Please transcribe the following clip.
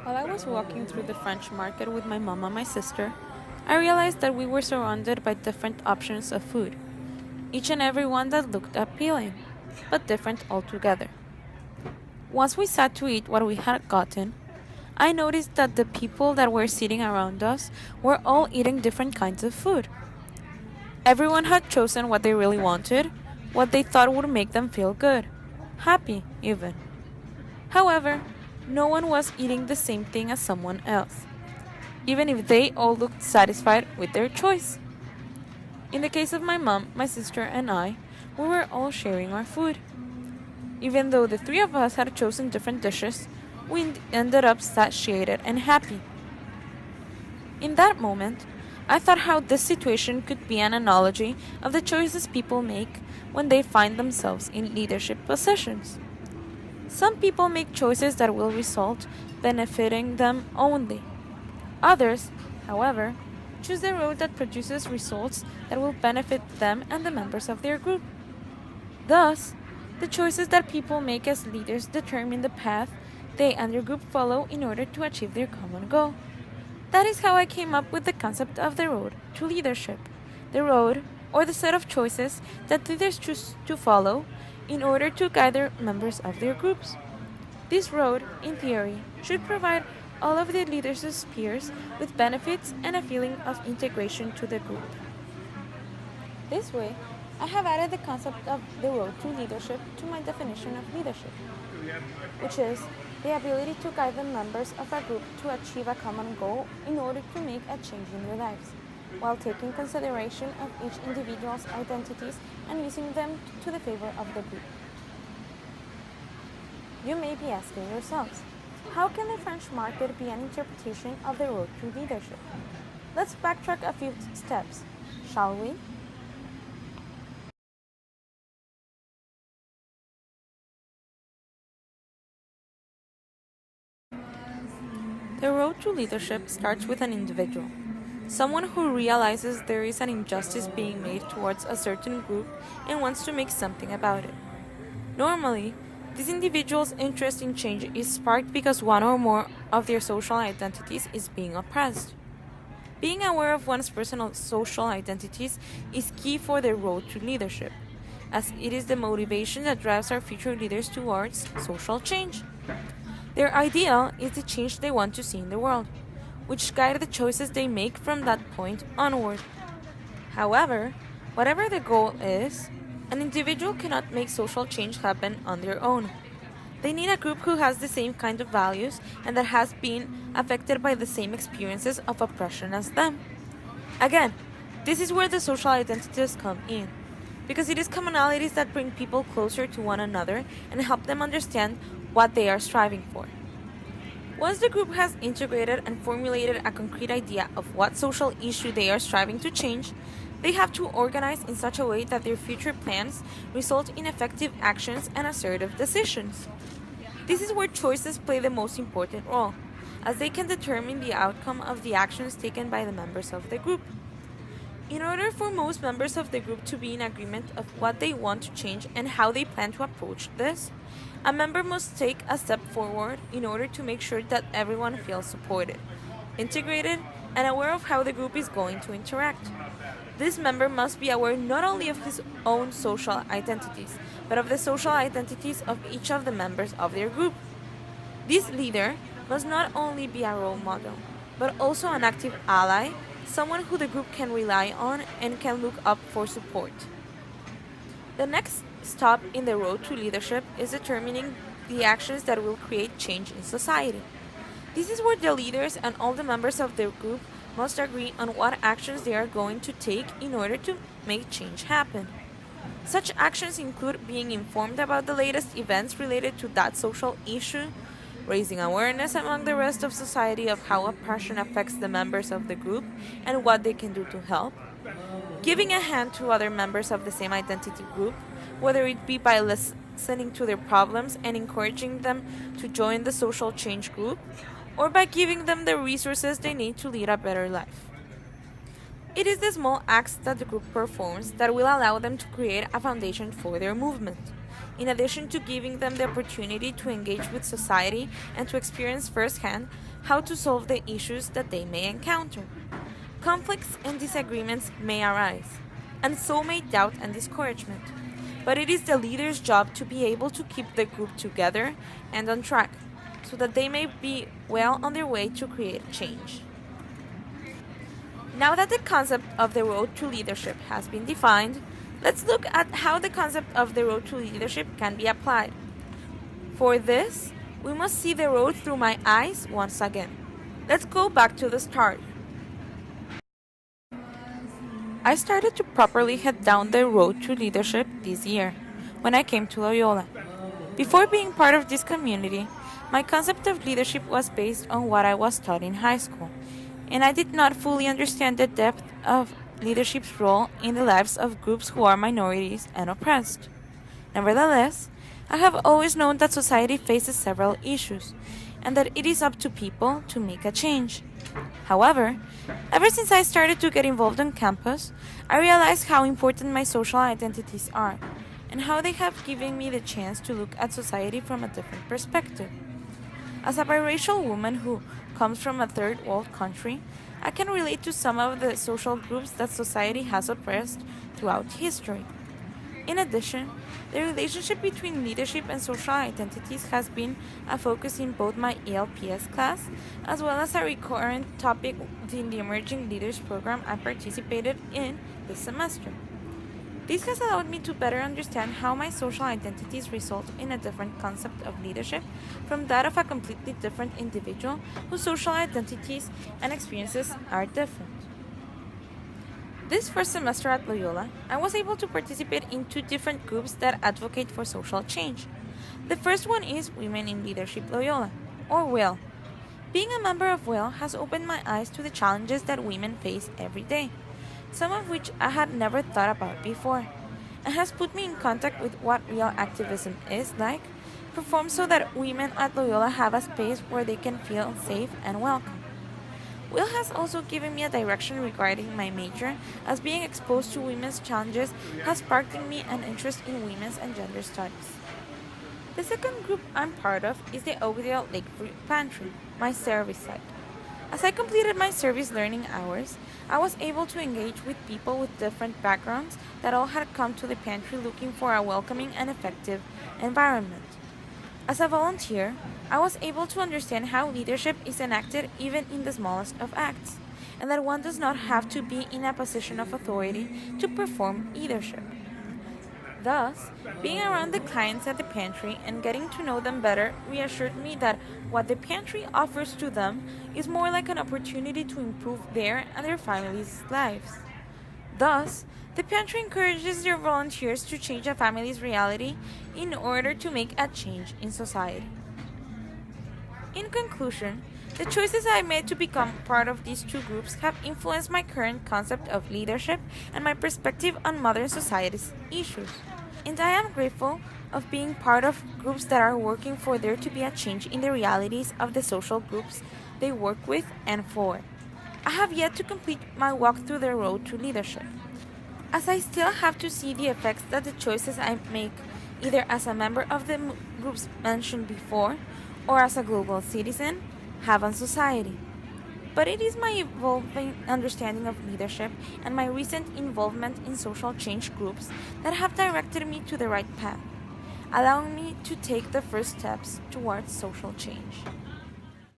While I was walking through the French market with my mom and my sister, I realized that we were surrounded by different options of food, each and every one that looked appealing, but different altogether. Once we sat to eat what we had gotten, I noticed that the people that were sitting around us were all eating different kinds of food. Everyone had chosen what they really wanted, what they thought would make them feel good, happy even. However, no one was eating the same thing as someone else, even if they all looked satisfied with their choice. In the case of my mom, my sister, and I, we were all sharing our food. Even though the three of us had chosen different dishes, we ended up satiated and happy. In that moment, I thought how this situation could be an analogy of the choices people make when they find themselves in leadership positions. Some people make choices that will result benefiting them only. Others, however, choose the road that produces results that will benefit them and the members of their group. Thus, the choices that people make as leaders determine the path they and their group follow in order to achieve their common goal. That is how I came up with the concept of the road to leadership. The road, or the set of choices that leaders choose to follow in order to guide their members of their groups. This road, in theory, should provide all of the leaders' peers with benefits and a feeling of integration to the group. This way, I have added the concept of the road to leadership to my definition of leadership, which is the ability to guide the members of a group to achieve a common goal in order to make a change in their lives, while taking consideration of each individual's identities and using them to the favor of the group. You may be asking yourselves, how can the French market be an interpretation of the road to leadership? Let's backtrack a few steps, shall we? The road to leadership starts with an individual, someone who realizes there is an injustice being made towards a certain group and wants to make something about it. Normally, this individual's interest in change is sparked because one or more of their social identities is being oppressed. Being aware of one's personal social identities is key for the road to leadership, as it is the motivation that drives our future leaders towards social change. Their ideal is the change they want to see in the world, which guide the choices they make from that point onward. However, whatever the goal is, an individual cannot make social change happen on their own. They need a group who has the same kind of values and that has been affected by the same experiences of oppression as them. Again, this is where the social identities come in, because it is commonalities that bring people closer to one another and help them understand what they are striving for. Once the group has integrated and formulated a concrete idea of what social issue they are striving to change, they have to organize in such a way that their future plans result in effective actions and assertive decisions. This is where choices play the most important role, as they can determine the outcome of the actions taken by the members of the group. In order for most members of the group to be in agreement of what they want to change and how they plan to approach this, a member must take a step forward in order to make sure that everyone feels supported, integrated, and aware of how the group is going to interact. This member must be aware not only of his own social identities, but of the social identities of each of the members of their group. This leader must not only be a role model, but also an active ally, someone who the group can rely on and can look up for support. The next stop in the road to leadership is determining the actions that will create change in society. This is where the leaders and all the members of their group must agree on what actions they are going to take in order to make change happen. Such actions include being informed about the latest events related to that social issue, raising awareness among the rest of society of how oppression affects the members of the group and what they can do to help, giving a hand to other members of the same identity group, whether it be by listening to their problems and encouraging them to join the social change group, or by giving them the resources they need to lead a better life. It is the small acts that the group performs that will allow them to create a foundation for their movement, in addition to giving them the opportunity to engage with society and to experience firsthand how to solve the issues that they may encounter. Conflicts and disagreements may arise, and so may doubt and discouragement. But it is the leader's job to be able to keep the group together and on track, so that they may be well on their way to create change. Now that the concept of the road to leadership has been defined, let's look at how the concept of the road to leadership can be applied. For this, we must see the road through my eyes once again. Let's go back to the start. I started to properly head down the road to leadership this year, when I came to Loyola. Before being part of this community, my concept of leadership was based on what I was taught in high school, and I did not fully understand the depth of leadership's role in the lives of groups who are minorities and oppressed. Nevertheless, I have always known that society faces several issues, and that it is up to people to make a change. However, ever since I started to get involved on campus, I realized how important my social identities are, and how they have given me the chance to look at society from a different perspective. As a biracial woman who comes from a third world country, I can relate to some of the social groups that society has oppressed throughout history. In addition, the relationship between leadership and social identities has been a focus in both my ELPS class, as well as a recurrent topic in the Emerging Leaders program I participated in this semester. This has allowed me to better understand how my social identities result in a different concept of leadership from that of a completely different individual whose social identities and experiences are different. This first semester at Loyola, I was able to participate in two different groups that advocate for social change. The first one is Women in Leadership Loyola, or WIL. Being a member of WIL has opened my eyes to the challenges that women face every day, some of which I had never thought about before, and has put me in contact with what real activism is like, performed so that women at Loyola have a space where they can feel safe and welcome. Will has also given me a direction regarding my major, as being exposed to women's challenges has sparked in me an interest in women's and gender studies. The second group I'm part of is the Oakdale Lakeview Pantry, my service site. As I completed my service learning hours, I was able to engage with people with different backgrounds that all had come to the pantry looking for a welcoming and effective environment. As a volunteer, I was able to understand how leadership is enacted even in the smallest of acts, and that one does not have to be in a position of authority to perform leadership. Thus, being around the clients at the pantry and getting to know them better reassured me that what the pantry offers to them is more like an opportunity to improve their and their families' lives. Thus, the pantry encourages their volunteers to change a family's reality in order to make a change in society. In conclusion, the choices I made to become part of these two groups have influenced my current concept of leadership and my perspective on modern society's issues. And I am grateful of being part of groups that are working for there to be a change in the realities of the social groups they work with and for. I have yet to complete my walk through the road to leadership, as I still have to see the effects that the choices I make, either as a member of the groups mentioned before or as a global citizen, have on society. But it is my evolving understanding of leadership and my recent involvement in social change groups that have directed me to the right path, allowing me to take the first steps towards social change.